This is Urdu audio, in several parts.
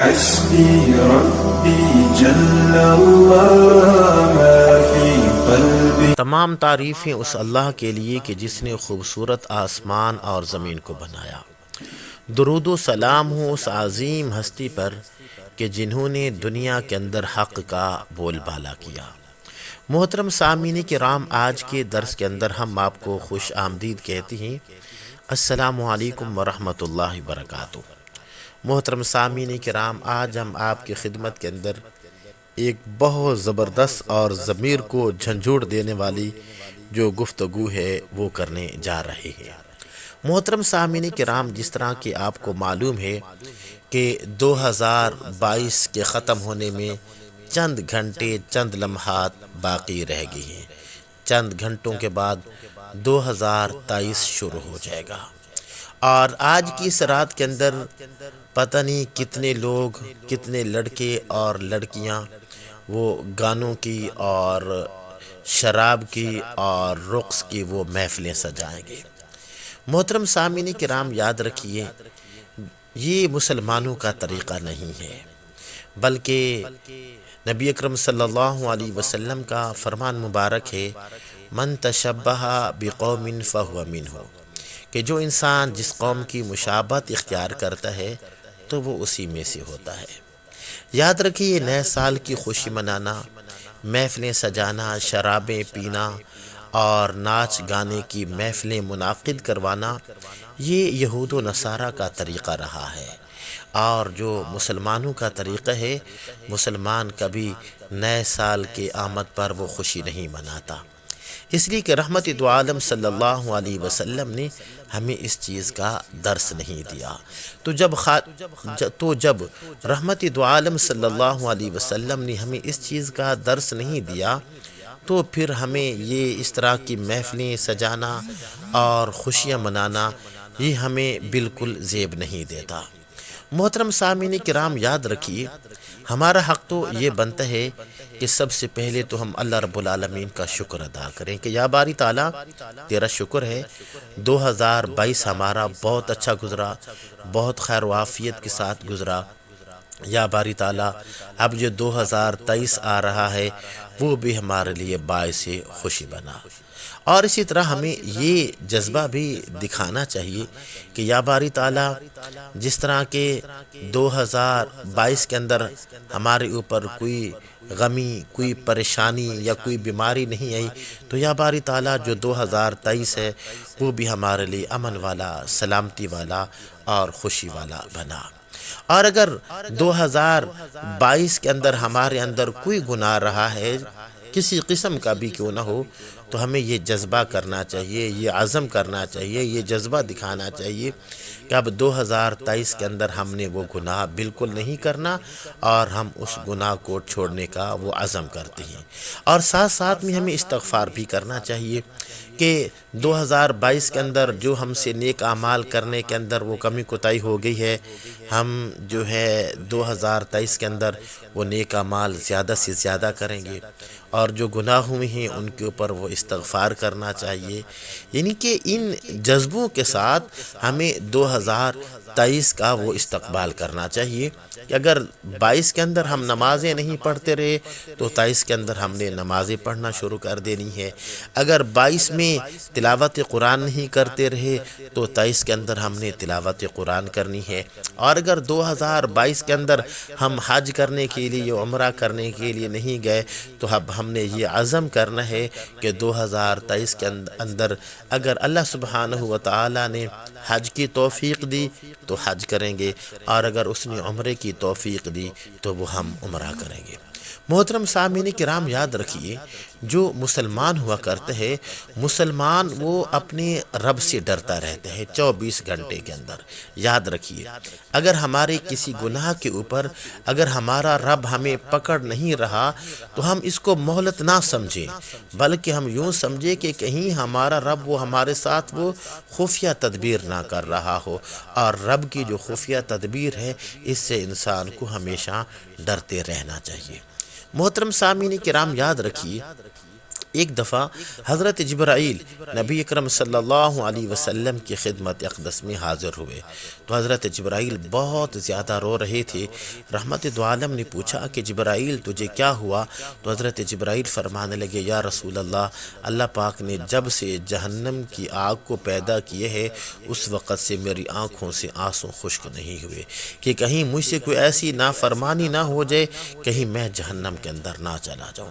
حسبي ربي جل الله ما في قلبي. تمام تعریفیں اس اللہ کے لیے کہ جس نے خوبصورت آسمان اور زمین کو بنایا. درود و سلام ہو اس عظیم ہستی پر کہ جنہوں نے دنیا کے اندر حق کا بول بالا کیا. محترم سامعین کرام، آج کے درس کے اندر ہم آپ کو خوش آمدید کہتے ہیں. السلام علیکم ورحمۃ اللہ وبرکاتہ. محترم سامعین کرام، آج ہم آپ کی خدمت کے اندر ایک بہت زبردست اور ضمیر کو جھنجھوڑ دینے والی جو گفتگو ہے وہ کرنے جا رہے ہیں. محترم سامعین کرام، جس طرح کہ آپ کو معلوم ہے کہ 2022 کے ختم ہونے میں چند گھنٹے، چند لمحات باقی رہ گئی ہیں. چند گھنٹوں کے بعد 2023 شروع ہو جائے گا. اور آج کی اس رات کے اندر پتہ نہیں کتنے لوگ، کتنے لڑکے اور لڑکیاں وہ گانوں کی اور شراب کی اور رقص کی وہ محفلیں سجائیں گے. محترم سامعین کرام، یاد رکھیے یہ مسلمانوں کا طریقہ نہیں ہے، بلکہ نبی اکرم صلی اللہ علیہ وسلم کا فرمان مبارک ہے، من تشبہ بقوم فہو منہ، کہ جو انسان جس قوم کی مشابہت اختیار کرتا ہے تو وہ اسی میں سے ہوتا ہے. یاد رکھیے، نئے سال کی خوشی منانا، محفلیں سجانا، شرابیں پینا اور ناچ گانے کی محفلیں منعقد کروانا یہ یہود و نصارہ کا طریقہ رہا ہے. اور جو مسلمانوں کا طریقہ ہے، مسلمان کبھی نئے سال کے آمد پر وہ خوشی نہیں مناتا. اس لیے کہ رحمت دو عالم صلی اللہ علیہ وسلم نے ہمیں اس چیز کا درس نہیں دیا. تو جب رحمت دو عالم صلی اللہ علیہ وسلم نے ہمیں اس چیز کا درس نہیں دیا تو پھر ہمیں یہ اس طرح کی محفلیں سجانا اور خوشیاں منانا یہ ہمیں بالکل زیب نہیں دیتا. محترم سامعین کرام، یاد رکھیے ہمارا حق تو یہ بنتا ہے کہ سب سے پہلے تو ہم اللہ رب العالمین کا شکر ادا کریں کہ یا باری تعالیٰ تیرا شکر ہے 2022 ہمارا بہت اچھا گزرا، بہت خیر و عافیت کے ساتھ گزرا. یا باری تعالیٰ اب جو 2023 آ رہا ہے وہ بھی ہمارے لیے باعث خوشی بنا. اور اسی طرح ہمیں یہ جذبہ بھی دکھانا چاہیے کہ یا باری تعالیٰ جس طرح کہ 2022 کے اندر ہمارے اوپر کوئی غمی، کوئی پریشانی یا کوئی بیماری نہیں آئی، تو یا باری تعالیٰ جو 2023 ہے وہ بھی ہمارے لیے امن والا، سلامتی والا اور خوشی والا بنا. اور اگر 2022 کے اندر ہمارے اندر کوئی گناہ رہا ہے کسی قسم کا بھی کیوں نہ ہو تو ہمیں یہ جذبہ کرنا چاہیے، یہ عزم کرنا چاہیے، یہ جذبہ دکھانا چاہیے کہ اب 2023 کے اندر ہم نے وہ گناہ بالکل نہیں کرنا اور ہم اس گناہ کو چھوڑنے کا وہ عزم کرتے ہیں. اور ساتھ ساتھ میں ہمیں استغفار بھی کرنا چاہیے کہ 2022 کے اندر جو ہم سے نیک اعمال کرنے کے اندر وہ کمی کوتاہی ہو گئی ہے، ہم جو ہے 2023 کے اندر وہ نیک اعمال زیادہ سے زیادہ کریں گے اور جو گناہ ہوئے ہیں ان کے اوپر وہ استغفار کرنا چاہیے. یعنی کہ ان جذبوں کے ساتھ ہمیں 2023 کا وہ استقبال کرنا چاہیے کہ اگر 22 کے اندر ہم نمازیں نہیں پڑھتے رہے تو 23 کے اندر ہم نے نمازیں پڑھنا شروع کر دینی ہے. اگر 22 میں تلاوت قرآن نہیں کرتے رہے تو 23 کے اندر ہم نے تلاوت قرآن کرنی ہے. اور اگر 2022 کے اندر ہم حج کرنے کے لیے، عمرہ کرنے کے لیے نہیں گئے تو اب ہم نے یہ عزم کرنا ہے کہ 2023 کے اندر اگر اللہ سبحانہ و تعالی نے حج کی توفیق دی تو حج کریں گے، اور اگر اس نے عمرے کی توفیق دی تو وہ ہم عمرہ کریں گے. محترم سامعین کرام، یاد رکھیے جو مسلمان ہوا کرتے ہیں، مسلمان وہ اپنے رب سے ڈرتا رہتا ہے 24 گھنٹے کے اندر. یاد رکھیے اگر ہمارے کسی گناہ کے اوپر اگر ہمارا رب ہمیں پکڑ نہیں رہا تو ہم اس کو مہلت نہ سمجھیں، بلکہ ہم یوں سمجھیں کہ کہیں ہمارا رب وہ ہمارے ساتھ وہ خفیہ تدبیر نہ کر رہا ہو. اور رب کی جو خفیہ تدبیر ہے اس سے انسان کو ہمیشہ ڈرتے رہنا چاہیے. محترم سامعین کرام، یاد رکھیے ایک دفعہ حضرت جبرائیل نبی اکرم صلی اللہ علیہ وسلم کی خدمت اقدس میں حاضر ہوئے تو حضرت جبرائیل بہت زیادہ رو رہے تھے۔ رحمت دو عالم نے پوچھا کہ جبرائیل تجھے کیا ہوا؟ تو حضرت جبرائیل فرمانے لگے یا رسول اللہ پاک نے جب سے جہنم کی آگ کو پیدا کیے ہے اس وقت سے میری آنکھوں سے آنسو خشک نہیں ہوئے کہ کہیں مجھ سے کوئی ایسی نافرمانی نہ ہو جائے، کہیں میں جہنم کے اندر نہ چلا جاؤں۔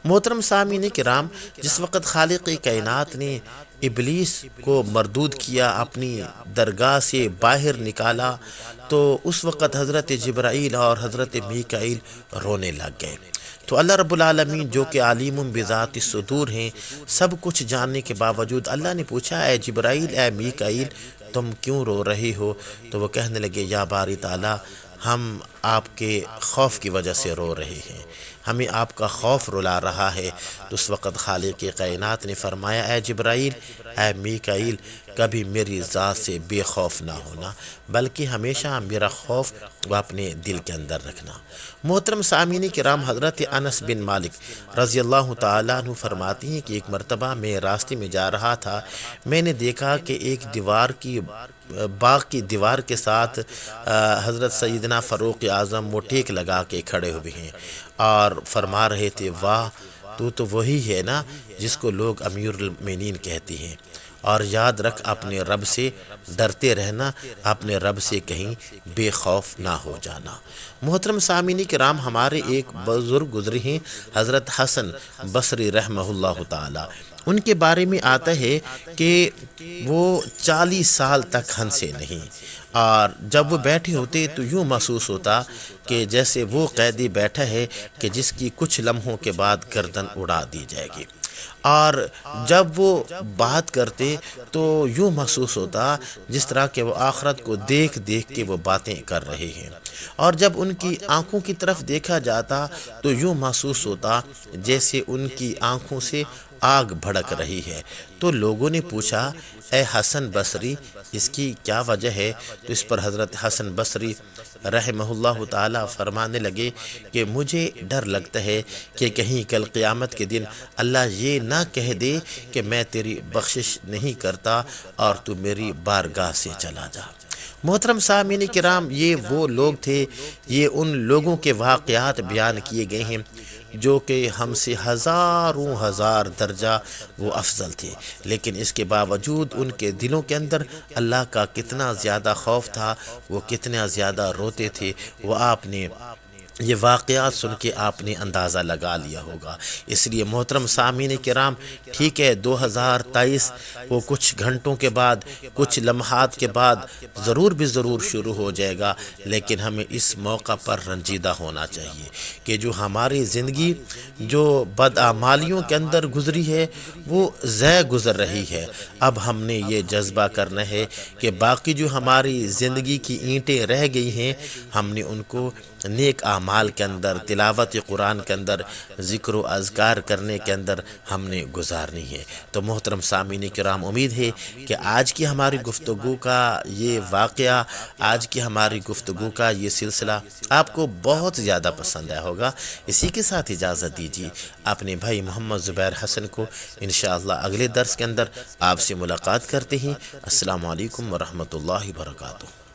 محترم سامعین کرام، جس وقت خالق کائنات نے ابلیس کو مردود کیا، اپنی درگاہ سے باہر نکالا، تو اس وقت حضرت جبرائیل اور حضرت میکائیل رونے لگ گئے۔ تو اللہ رب العالمین جو کہ علیم بذات الصدور ہیں، سب کچھ جاننے کے باوجود اللہ نے پوچھا اے جبرائیل اے میکائیل تم کیوں رو رہے ہو؟ تو وہ کہنے لگے یا باری تعالیٰ ہم آپ کے خوف کی وجہ سے رو رہے ہیں، ہمیں آپ کا خوف رلا رہا ہے۔ تو اس وقت خالق کائنات نے فرمایا اے جبرائیل اے میکائیل کبھی میری ذات سے بے خوف نہ ہونا، بلکہ ہمیشہ میرا خوف وہ اپنے دل کے اندر رکھنا۔ محترم سامعین کرام، حضرت انس بن مالک رضی اللہ تعالیٰ عنہ فرماتی ہیں کہ ایک مرتبہ میں راستے میں جا رہا تھا، میں نے دیکھا کہ ایک باغ کی دیوار کے ساتھ حضرت سیدنا فاروق اعظم وہ ٹیک لگا کے کھڑے ہوئے ہیں اور فرما رہے تھے واہ تو وہی ہے نا جس کو لوگ امیر المومنین کہتے ہیں، اور یاد رکھ اپنے رب سے ڈرتے رہنا، اپنے رب سے کہیں بے خوف نہ ہو جانا۔ محترم سامعین کرام، ہمارے ایک بزرگ گزرے ہیں حضرت حسن بصری رحمہ اللہ تعالی، ان کے بارے میں آتا ہے کہ وہ 40 سال تک ہنسے نہیں، اور جب وہ بیٹھے ہوتے تو یوں محسوس ہوتا کہ جیسے وہ قیدی بیٹھا ہے کہ جس کی کچھ لمحوں کے بعد گردن اڑا دی جائے گی، اور جب وہ بات کرتے تو یوں محسوس ہوتا جس طرح کہ وہ آخرت کو دیکھ کے وہ باتیں کر رہے ہیں، اور جب ان کی آنکھوں کی طرف دیکھا جاتا تو یوں محسوس ہوتا جیسے ان کی آنکھوں سے آگ بھڑک رہی ہے۔ تو لوگوں نے پوچھا اے حسن بصری اس کی کیا وجہ ہے؟ تو اس پر حضرت حسن بصری رحمہ اللہ تعالی فرمانے لگے کہ مجھے ڈر لگتا ہے کہ کہیں کل قیامت کے دن اللہ یہ نہ کہہ دے کہ میں تیری بخشش نہیں کرتا اور تو میری بارگاہ سے چلا جا۔ محترم سامعین کرام، یہ وہ لوگ تھے، یہ ان لوگوں کے واقعات بیان کیے گئے ہیں جو کہ ہم سے ہزاروں ہزار درجہ وہ افضل تھے، لیکن اس کے باوجود ان کے دلوں کے اندر اللہ کا کتنا زیادہ خوف تھا، وہ کتنا زیادہ روتے تھے، وہ آپ نے یہ واقعات سن کے آپ نے اندازہ لگا لیا ہوگا۔ اس لیے محترم سامعین کرام، ٹھیک ہے 2023 وہ کچھ گھنٹوں کے بعد، کچھ لمحات کے بعد ضرور شروع ہو جائے گا، لیکن ہمیں اس موقع پر رنجیدہ ہونا چاہیے کہ جو ہماری زندگی جو بدعمالیوں کے اندر گزری ہے وہ ضائع گزر رہی ہے۔ اب ہم نے یہ جذبہ کرنا ہے کہ باقی جو ہماری زندگی کی اینٹیں رہ گئی ہیں ہم نے ان کو نیک اعمال کے اندر، تلاوت قرآن کے اندر، ذکر و اذکار کرنے کے اندر ہم نے گزارنی ہے۔ تو محترم سامعین کرام، امید ہے کہ آج کی ہماری گفتگو کا یہ واقعہ، آج کی ہماری گفتگو کا یہ سلسلہ آپ کو بہت زیادہ پسند آیا ہوگا۔ اسی کے ساتھ اجازت دیجیے اپنے بھائی محمد زبیر حسن کو، انشاءاللہ اگلے درس کے اندر آپ سے ملاقات کرتے ہیں۔ السلام علیکم ورحمۃ اللہ وبرکاتہ۔